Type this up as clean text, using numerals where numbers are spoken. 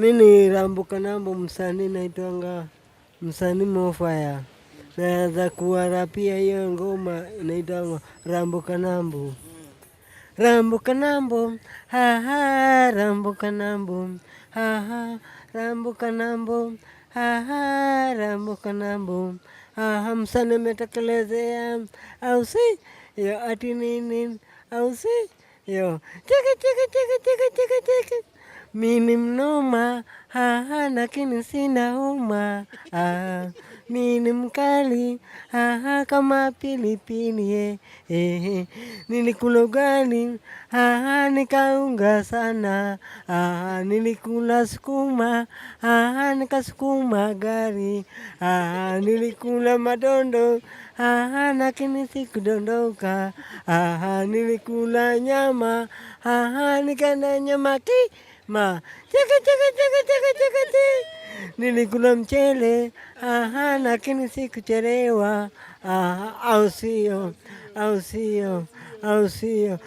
Mimi Rambo Kanambo, msanii naitwanga msanii Mofaya. Naweza kuwarapia hiyo ngoma inaitwa Rambo Kanambo. Rambo Kanambo, ha ha, Rambo Kanambo, ha ha, Rambo Kanambo, ha ha, Rambo Kanambo, ha ha, msanii metakelezea, au si, yo ati nini, au si, yo, chiki chiki chiki chiki chiki chiki. Mimi mnoma, haha, lakini sina homa, mimi mkali, haha, kama pilipili, nilikula ugali, haha, nikaunga sana, nilikula sukuma, haha, nikasukuma gari, nilikula madondo, lakini sikudondoka, nilikula nyama, nikaenda nyama chika chika chika chika chika chika. Nilikula mchele, lakini sikuchelewa, au sio, au sio, au sio.